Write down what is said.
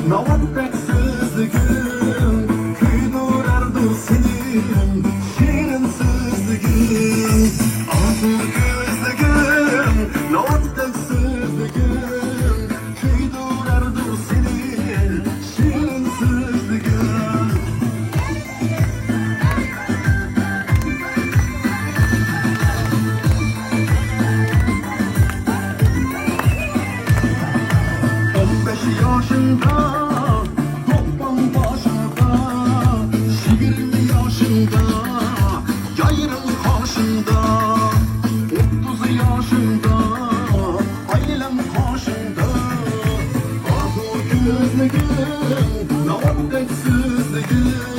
Navattaksızlıkın kıydırardı senin şirin sızlıkın altın gözlükün navattaksızlıkın kıydırardı senin şirin sızlıkın 15 yaşında toplam başında 20 yaşında gayrın karşında 30 yaşında ailem karşında ah o gözlüğün navattaksızlıkın